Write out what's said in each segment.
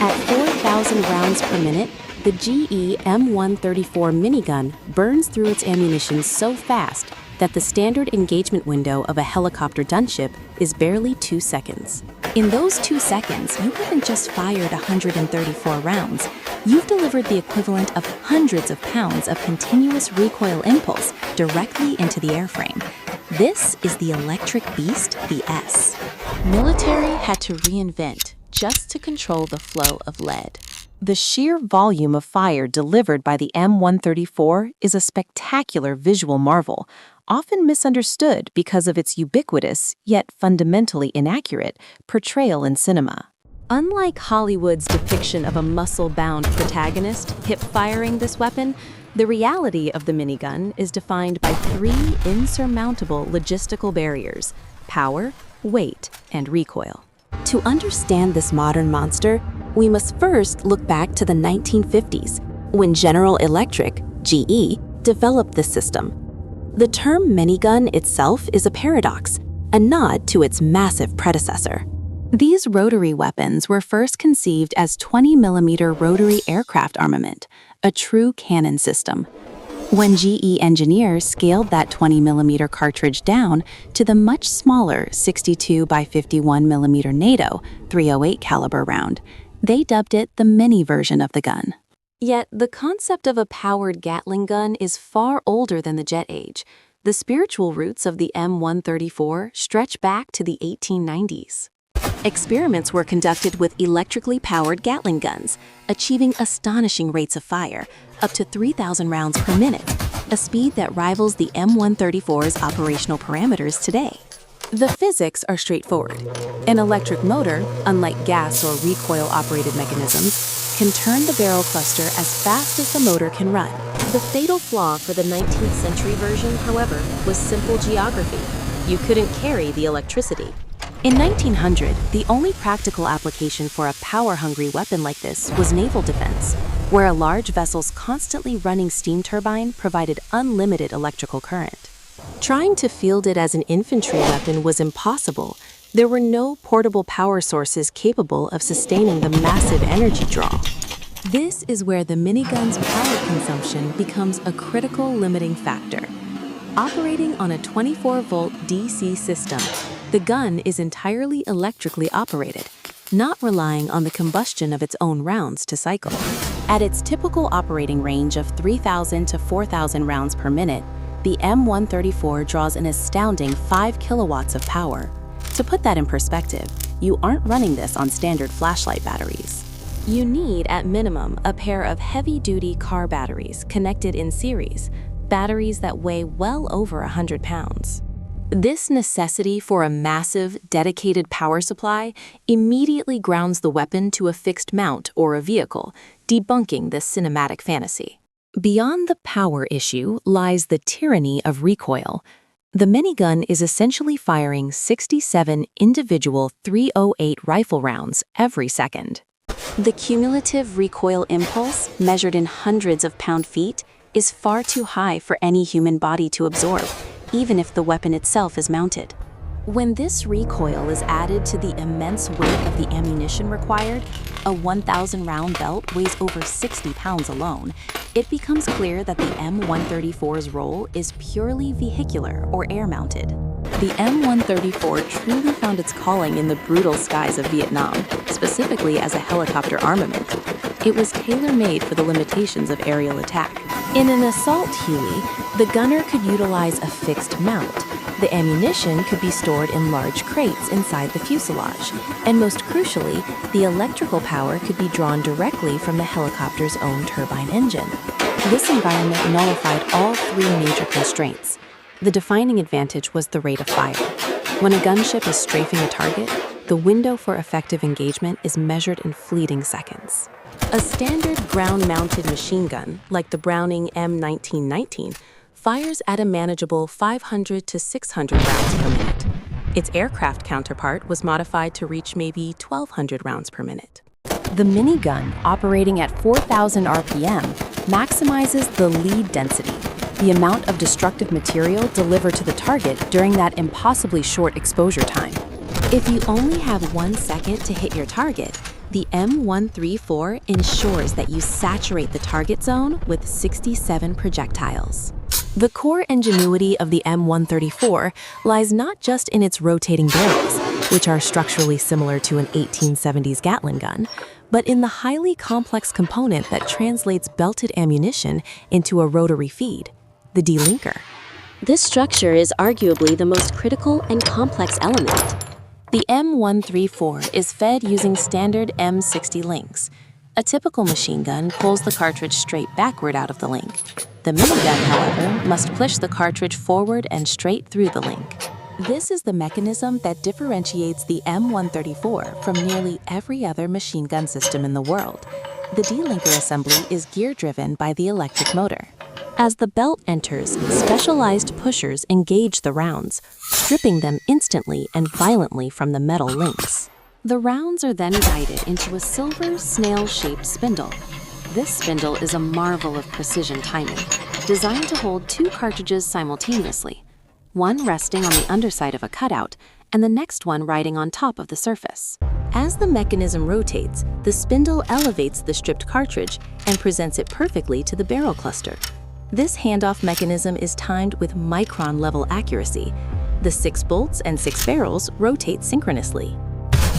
At 4,000 rounds per minute, the GE M134 Minigun burns through its ammunition so fast that the standard engagement window of a helicopter gunship is barely 2 seconds. In those 2 seconds, you haven't just fired 134 rounds, you've delivered the equivalent of hundreds of pounds of continuous recoil impulse directly into the airframe. This is the electric beast, the S. Military had to reinvent just to control the flow of lead. The sheer volume of fire delivered by the M134 is a spectacular visual marvel, often misunderstood because of its ubiquitous, yet fundamentally inaccurate, portrayal in cinema. Unlike Hollywood's depiction of a muscle-bound protagonist hip-firing this weapon, the reality of the minigun is defined by 3 insurmountable logistical barriers: power, weight, and recoil. To understand this modern monster, we must first look back to the 1950s, when General Electric, GE, developed this system. The term minigun itself is a paradox, a nod to its massive predecessor. These rotary weapons were first conceived as 20mm rotary aircraft armament, a true cannon system. When GE engineers scaled that 20mm cartridge down to the much smaller 62 by 51mm NATO 308 caliber round, they dubbed it the mini version of the gun. Yet the concept of a powered Gatling gun is far older than the jet age. The spiritual roots of the M134 stretch back to the 1890s. Experiments were conducted with electrically powered Gatling guns, achieving astonishing rates of fire, up to 3,000 rounds per minute, a speed that rivals the M134's operational parameters today. The physics are straightforward. An electric motor, unlike gas or recoil-operated mechanisms, can turn the barrel cluster as fast as the motor can run. The fatal flaw for the 19th century version, however, was simple geography. You couldn't carry the electricity. In 1900, the only practical application for a power-hungry weapon like this was naval defense, where a large vessel's constantly running steam turbine provided unlimited electrical current. Trying to field it as an infantry weapon was impossible. There were no portable power sources capable of sustaining the massive energy draw. This is where the minigun's power consumption becomes a critical limiting factor. Operating on a 24-volt DC system, the gun is entirely electrically operated, not relying on the combustion of its own rounds to cycle. At its typical operating range of 3,000 to 4,000 rounds per minute, the M134 draws an astounding 5 kilowatts of power. To put that in perspective, you aren't running this on standard flashlight batteries. You need, at minimum, a pair of heavy-duty car batteries connected in series, batteries that weigh well over 100 pounds. This necessity for a massive, dedicated power supply immediately grounds the weapon to a fixed mount or a vehicle, debunking this cinematic fantasy. Beyond the power issue lies the tyranny of recoil. The minigun is essentially firing 67 individual .308 rifle rounds every second. The cumulative recoil impulse, measured in hundreds of pound-feet, is far too high for any human body to absorb, even if the weapon itself is mounted. When this recoil is added to the immense weight of the ammunition required, a 1,000-round belt weighs over 60 pounds alone, it becomes clear that the M134's role is purely vehicular or air-mounted. The M134 truly found its calling in the brutal skies of Vietnam, specifically as a helicopter armament. It was tailor-made for the limitations of aerial attack. In an assault Huey, the gunner could utilize a fixed mount. The ammunition could be stored in large crates inside the fuselage, and most crucially, the electrical power could be drawn directly from the helicopter's own turbine engine. This environment nullified all 3 major constraints. The defining advantage was the rate of fire. When a gunship is strafing a target, the window for effective engagement is measured in fleeting seconds. A standard ground-mounted machine gun, like the Browning M1919, fires at a manageable 500 to 600 rounds per minute. Its aircraft counterpart was modified to reach maybe 1,200 rounds per minute. The minigun, operating at 4,000 RPM, maximizes the lead density, the amount of destructive material delivered to the target during that impossibly short exposure time. If you only have 1 second to hit your target, The M134 ensures that you saturate the target zone with 67 projectiles. The core ingenuity of the M134 lies not just in its rotating barrels, which are structurally similar to an 1870s Gatling gun, but in the highly complex component that translates belted ammunition into a rotary feed, the delinker. This structure is arguably the most critical and complex element. The M134 is fed using standard M60 links. A typical machine gun pulls the cartridge straight backward out of the link. The minigun, however, must push the cartridge forward and straight through the link. This is the mechanism that differentiates the M134 from nearly every other machine gun system in the world. The delinker assembly is gear-driven by the electric motor. As the belt enters, specialized pushers engage the rounds, stripping them instantly and violently from the metal links. The rounds are then guided into a silver snail-shaped spindle. This spindle is a marvel of precision timing, designed to hold two cartridges simultaneously, one resting on the underside of a cutout and the next one riding on top of the surface. As the mechanism rotates, the spindle elevates the stripped cartridge and presents it perfectly to the barrel cluster. This handoff mechanism is timed with micron-level accuracy. The 6 bolts and 6 barrels rotate synchronously.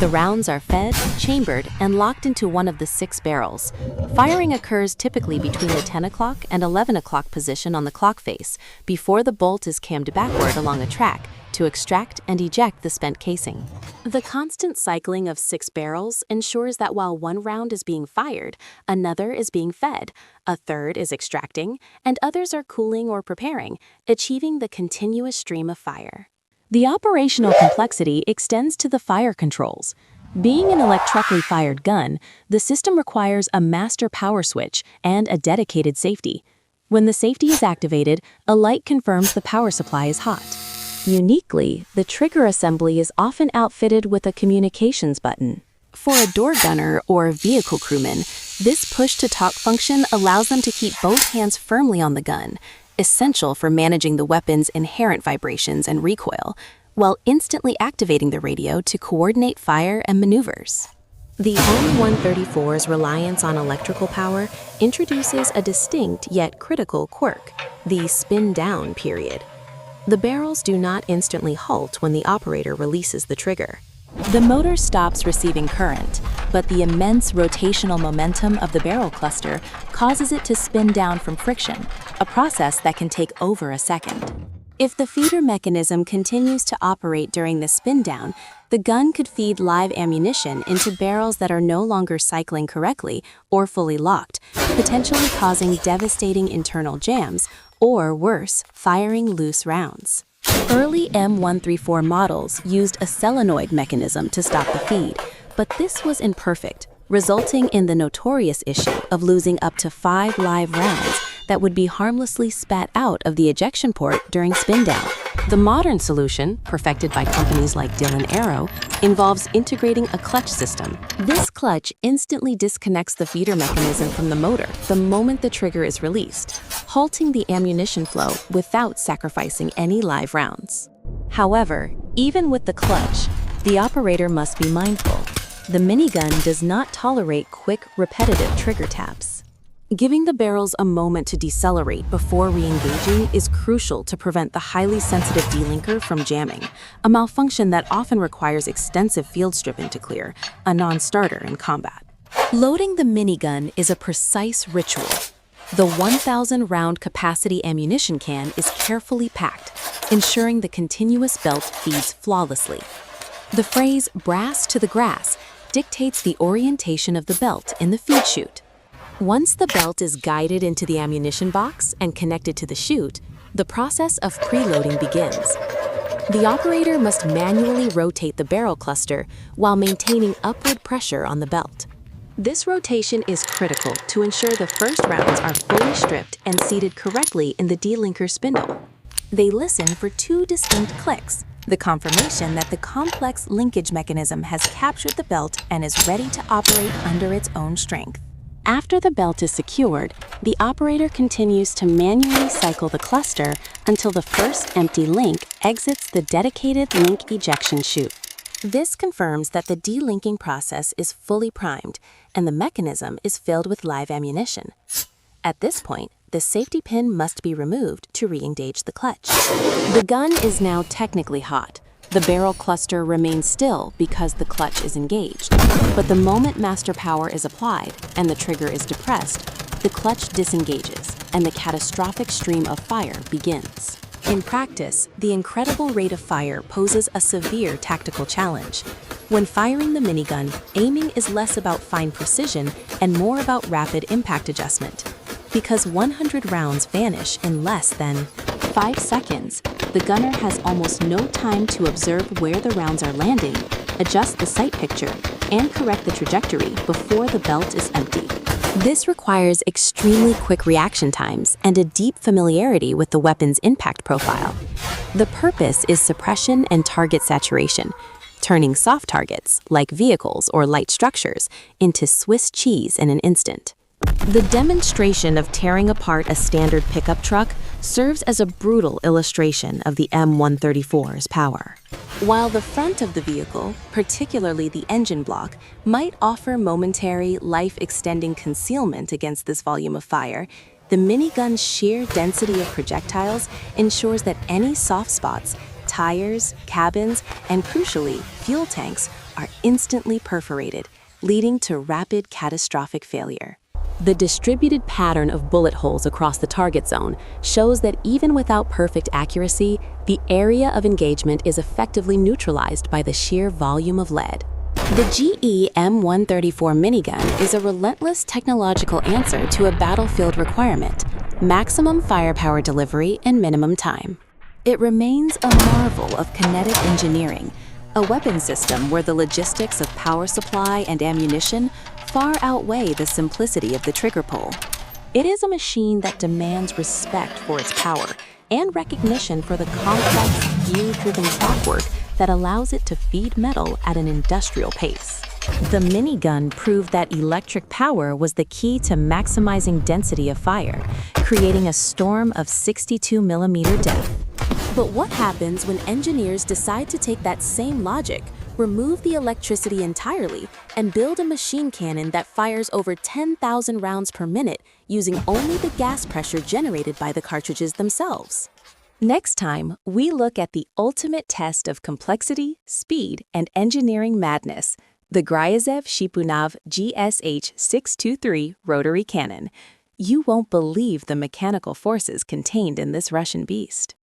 The rounds are fed, chambered, and locked into one of the 6 barrels. Firing occurs typically between the 10 o'clock and 11 o'clock position on the clock face, before the bolt is cammed backward along a track to extract and eject the spent casing. The constant cycling of 6 barrels ensures that while one round is being fired, another is being fed, a third is extracting, and others are cooling or preparing, achieving the continuous stream of fire. The operational complexity extends to the fire controls. Being an electrically fired gun, the system requires a master power switch and a dedicated safety. When the safety is activated, a light confirms the power supply is hot. Uniquely, the trigger assembly is often outfitted with a communications button. For a door gunner or vehicle crewman, this push-to-talk function allows them to keep both hands firmly on the gun, essential for managing the weapon's inherent vibrations and recoil, while instantly activating the radio to coordinate fire and maneuvers. The M134's reliance on electrical power introduces a distinct yet critical quirk, the spin-down period. The barrels do not instantly halt when the operator releases the trigger. The motor stops receiving current, but the immense rotational momentum of the barrel cluster causes it to spin down from friction, a process that can take over a second. If the feeder mechanism continues to operate during the spin down, the gun could feed live ammunition into barrels that are no longer cycling correctly or fully locked, potentially causing devastating internal jams, or worse, firing loose rounds. Early M134 models used a solenoid mechanism to stop the feed, but this was imperfect, resulting in the notorious issue of losing up to 5 live rounds that would be harmlessly spat out of the ejection port during spin down. The modern solution, perfected by companies like Dillon Aero, involves integrating a clutch system. This clutch instantly disconnects the feeder mechanism from the motor the moment the trigger is released, halting the ammunition flow without sacrificing any live rounds. However, even with the clutch, the operator must be mindful. The minigun does not tolerate quick, repetitive trigger taps. Giving the barrels a moment to decelerate before re-engaging is crucial to prevent the highly sensitive delinker from jamming, a malfunction that often requires extensive field stripping to clear, a non-starter in combat. Loading the minigun is a precise ritual. The 1,000-round capacity ammunition can is carefully packed, ensuring the continuous belt feeds flawlessly. The phrase "brass to the grass" dictates the orientation of the belt in the feed chute. Once the belt is guided into the ammunition box and connected to the chute, the process of preloading begins. The operator must manually rotate the barrel cluster while maintaining upward pressure on the belt. This rotation is critical to ensure the first rounds are fully stripped and seated correctly in the delinker spindle. They listen for 2 distinct clicks, the confirmation that the complex linkage mechanism has captured the belt and is ready to operate under its own strength. After the belt is secured, the operator continues to manually cycle the cluster until the first empty link exits the dedicated link ejection chute. This confirms that the delinking process is fully primed and the mechanism is filled with live ammunition. At this point, the safety pin must be removed to re-engage the clutch. The gun is now technically hot. The barrel cluster remains still because the clutch is engaged. But the moment master power is applied and the trigger is depressed, the clutch disengages and the catastrophic stream of fire begins. In practice, the incredible rate of fire poses a severe tactical challenge. When firing the minigun, aiming is less about fine precision and more about rapid impact adjustment. Because 100 rounds vanish in less than 5 seconds, the gunner has almost no time to observe where the rounds are landing, adjust the sight picture, and correct the trajectory before the belt is empty. This requires extremely quick reaction times and a deep familiarity with the weapon's impact profile. The purpose is suppression and target saturation, turning soft targets, like vehicles or light structures, into Swiss cheese in an instant. The demonstration of tearing apart a standard pickup truck serves as a brutal illustration of the M134's power. While the front of the vehicle, particularly the engine block, might offer momentary, life-extending concealment against this volume of fire, the minigun's sheer density of projectiles ensures that any soft spots, tires, cabins, and crucially, fuel tanks, are instantly perforated, leading to rapid catastrophic failure. The distributed pattern of bullet holes across the target zone shows that even without perfect accuracy, the area of engagement is effectively neutralized by the sheer volume of lead. The GE M134 Minigun is a relentless technological answer to a battlefield requirement: maximum firepower delivery and minimum time. It remains a marvel of kinetic engineering, a weapon system where the logistics of power supply and ammunition far outweigh the simplicity of the trigger pull. It is a machine that demands respect for its power and recognition for the complex, gear-driven clockwork that allows it to feed metal at an industrial pace. The minigun proved that electric power was the key to maximizing density of fire, creating a storm of 62mm depth. But what happens when engineers decide to take that same logic, remove the electricity entirely, and build a machine cannon that fires over 10,000 rounds per minute using only the gas pressure generated by the cartridges themselves? Next time, we look at the ultimate test of complexity, speed, and engineering madness, the Gryazev Shipunov GSH-623 rotary cannon. You won't believe the mechanical forces contained in this Russian beast.